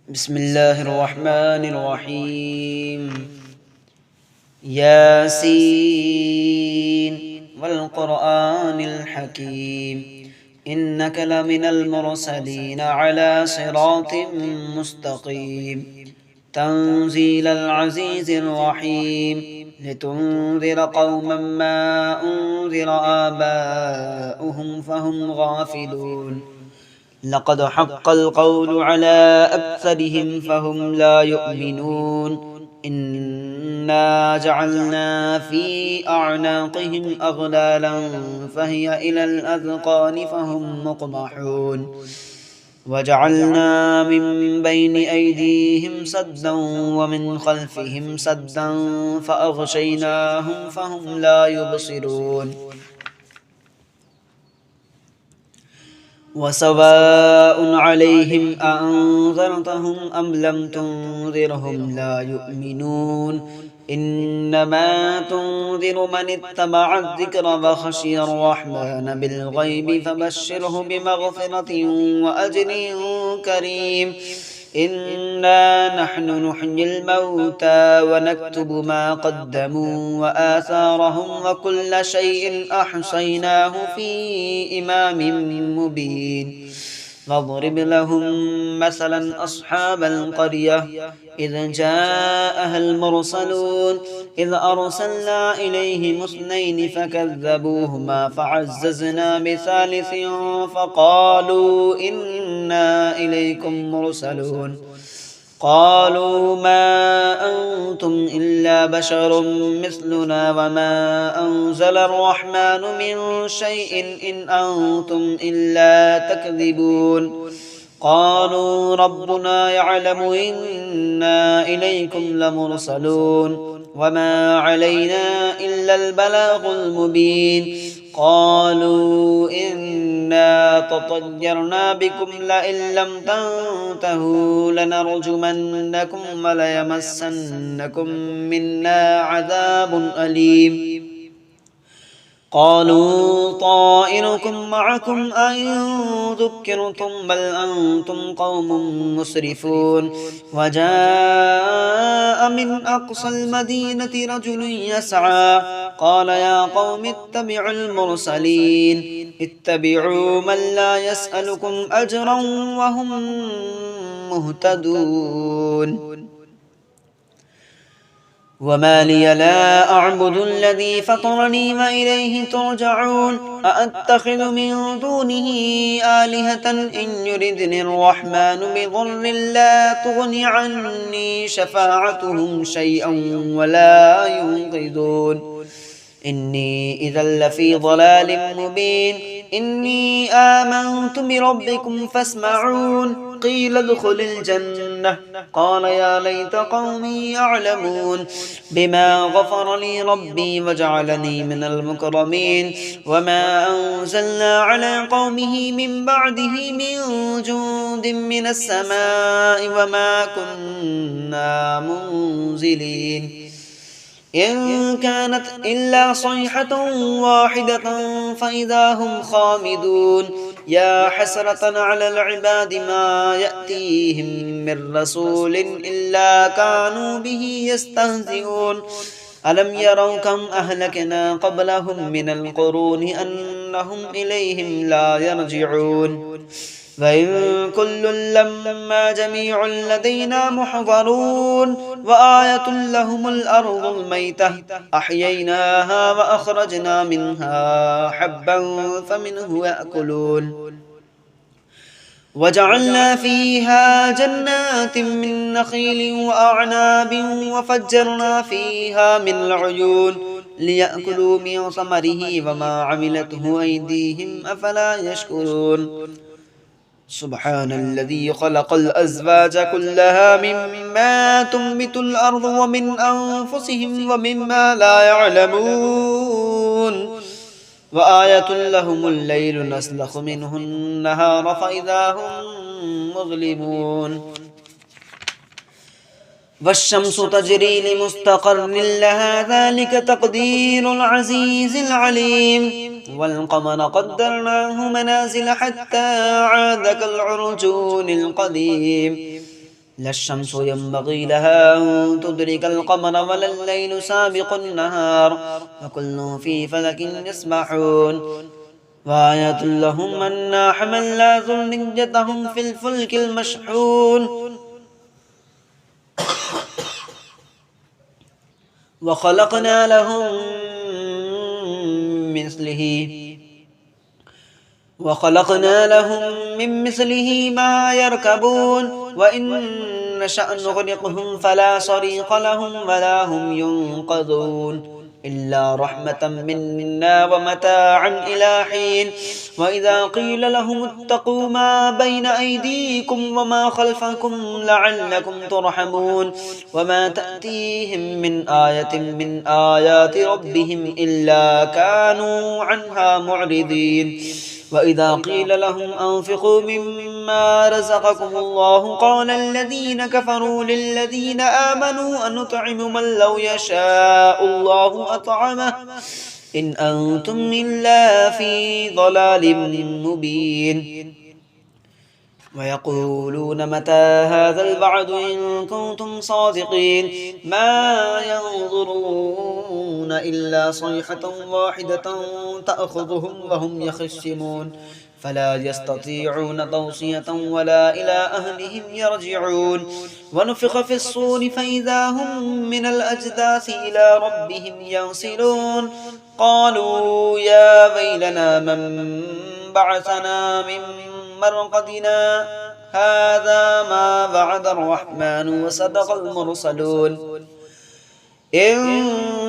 بسم الله الرحمن الرحيم ياسين والقرآن الحكيم إنك لمن المرسلين على صراط مستقيم تنزيل العزيز الرحيم لتنذر قوما ما أنذر آباؤهم فهم غافلون لقد حق القول على أكثرهم فهم لا يؤمنون إنا جعلنا في أعناقهم أغلالا فهي إلى الأذقان فهم مقمحون وجعلنا من بين أيديهم سدا ومن خلفهم سدا فأغشيناهم فهم لا يبصرون وسواء عليهم أأنذرتهم أم لم تنذرهم لا يؤمنون إنما تنذر من اتبع الذكر وخشي الرحمن بالغيب فبشره بمغفرة وأجر كريم إنا نحن نحيي الموتى ونكتب ما قدموا وآثارهم وكل شيء أحصيناه في إمام مبين واضرب لهم مثلا أصحاب القرية إذ جاءها المرسلون إذ أرسلنا إليهم اثنين فكذبوهما فعززنا بثالث فقالوا إنا إليكم مرسلون قالوا ما أنتم إلا بشر مثلنا وما أنزل الرحمن من شيء إن أنتم إلا تكذبون قالوا ربنا يعلم إنا إليكم لمرسلون وما علينا إلا البلاغ المبين قالوا إنا تطيرنا بكم لئن لم تنتهوا لنرجمنكم وليمسنكم منا عذاب أليم قالوا طائركم معكم أئن ذكرتم بل أنتم قوم مسرفون وجاء من أقصى المدينة رجل يسعى قال يا قوم اتبعوا المرسلين اتبعوا من لا يسألكم أجرا وهم مهتدون وما لي لا أعبد الذي فطرني وإليه ترجعون أأتخذ من دونه آلهة إن يردني الرحمن بضر لا تغن عني شفاعتهم شيئا ولا ينقذون إني إذا لفي ضلال مبين إني آمنت بربكم فاسمعون قيل ادخل الجنة قال يا ليت قومي يعلمون بما غفر لي ربي وجعلني من المكرمين وما أنزلنا على قومه من بعده من جند من السماء وما كنا منزلين إن كانت إلا صيحة واحدة فإذا هم خامدون يا حسرة على العباد ما يأتيهم من رسول إلا كانوا به يستهزئون ألم يروا كم أهلكنا قبلهم من القرون أنهم إليهم لا يرجعون وإن كل لما جميع لدينا محضرون وآية لهم الأرض الميتة أحييناها وأخرجنا منها حبا فمنه يأكلون وجعلنا فيها جنات من نخيل وأعناب وفجرنا فيها من العيون ليأكلوا من ثمره وما عملته أيديهم أفلا يشكرون سبحان الذي خلق الأزواج كلها مما تنبت الأرض ومن أنفسهم ومما لا يعلمون وآية لهم الليل نسلخ منه النهار فإذا هم مظلمون والشمس تجري لمستقر لها ذلك تقدير العزيز العليم والقمر قدرناه منازل حتى عاد كالعرجون القديم لا الشمس ينبغي لها أن تدرك القمر ولا الليل سابق النهار وكل في فلك يسبحون وآية لهم أنا حملنا ذريتهم في الفلك المشحون وخلقنا لهم من مثله ما يركبون وإن نشأ نغرقهم فلا صريخ لهم ولا هم ينقذون إلا رحمة منا ومتاعا إلى حين وإذا قيل لهم اتقوا ما بين أيديكم وما خلفكم لعلكم ترحمون وما تأتيهم من آية من آيات ربهم إلا كانوا عنها معرضين وإذا قيل لهم أنفقوا مما رزقكم الله قال الذين كفروا للذين آمنوا أنطعم من لو يشاء الله أطعمه إن أنتم إلا في ضلال مبين ويقولون متى هذا الوعد إن كنتم صادقين ما ينظرون إلا صيحة واحدة تأخذهم وهم يخصمون فلا يستطيعون توصية ولا إلى أهلهم يرجعون ونفخ في الصور فإذا هم من الأجداث إلى ربهم ينسلون قالوا يا ويلنا من بعثنا من مرقدنا هذا ما وعد الرحمن وصدق المرسلون إن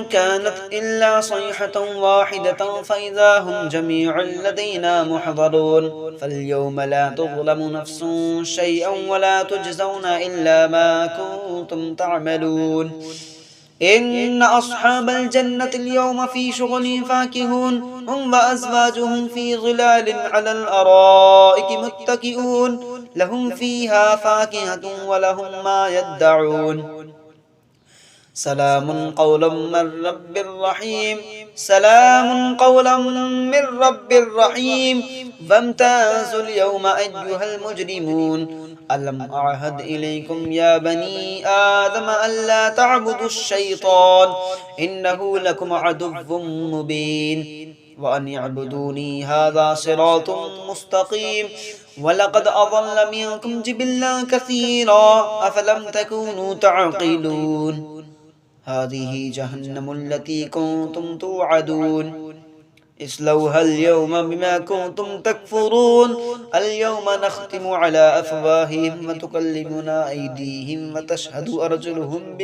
كانت إلا صيحة واحدة فإذا هم جميع لدينا محضرون فاليوم لا تظلم نفس شيئا ولا تجزون إلا ما كنتم تعملون إن أصحاب الجنة اليوم في شغل فاكهون هم وأزواجهم في ظلال على الأرائك متكئون لهم فيها فاكهة ولهم ما يدعون سلام قولا من رب رحيم سلام قولا من رب رحيم فامتازوا اليوم أيها المجرمون ألم أعهد إليكم يا بني آدم ألا تعبدوا الشيطان إنه لكم عدو مبين وأن اعبدوني هذا صراط مستقيم ولقد أضل منكم جبلا كثيرا أفلم تكونوا تعقلون هذه جهنم التي كنتم توعدون اصلوها اليوم بما كنتم تكفرون اليوم نختم على أفواههم وتكلمنا أيديهم وتشهد أرجلهم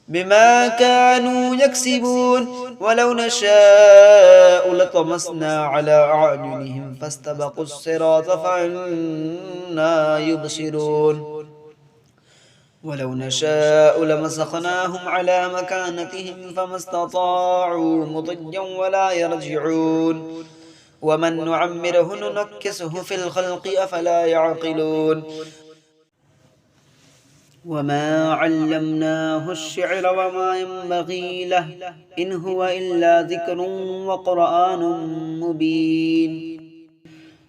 بما كانوا يكسبون ولو نشاء لطمسنا على أعينهم فاستبقوا الصراط فأنا يبصرون ولو نشاء لمسخناهم على مكانتهم فما استطاعوا مضيا ولا يرجعون ومن نعمره ننكسه في الخلق أفلا يعقلون وما علمناه الشعر وما ينبغي له إن هو إلا ذكر وقرآن مبين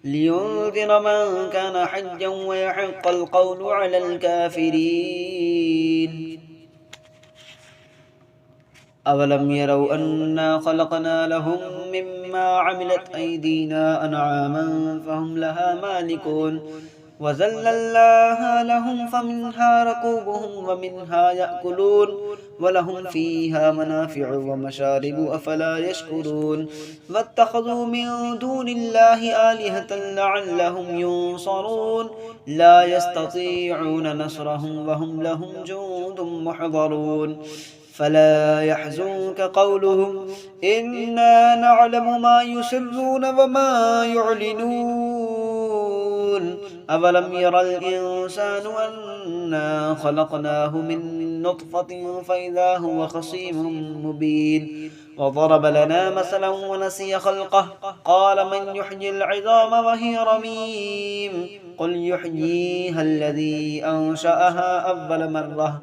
لينذر من كان حجا ويحق القول على الكافرين أولم يروا أنا خلقنا لهم مما عملت أيدينا أنعاما فهم لها مالكون وذللناها لهم فمنها ركوبهم ومنها يأكلون ولهم فيها منافع ومشارب أفلا يشكرون واتخذوا من دون الله آلهة لعلهم ينصرون لا يستطيعون نصرهم وهم لهم جند محضرون فلا يحزنك قولهم إنا نعلم ما يسرون وما يعلنون أولم يرى الإنسان أنا خلقناه من نطفة فإذا هو خصيم مبين وضرب لنا مثلا ونسي خلقه قال من يحيي العظام وهي رميم قل يحييها الذي أنشأها أول مرة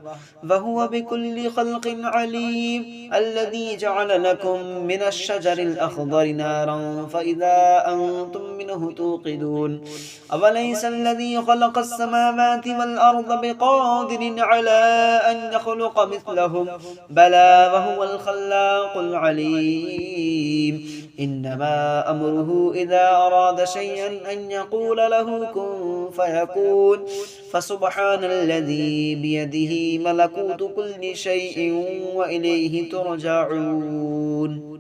فهو بكل خلق عليم الذي جعل لكم من الشجر الأخضر نارا فإذا أنتم منه توقدون أوليس الذي خلق السماوات والأرض بقادر على أن يخلق مثلهم بلى وهو الخلاق العليم إنما أمره إذا أراد شيئا أن يقول له كن فيكون فسبحان الذي بيده ملكوت كل شيء وإليه ترجعون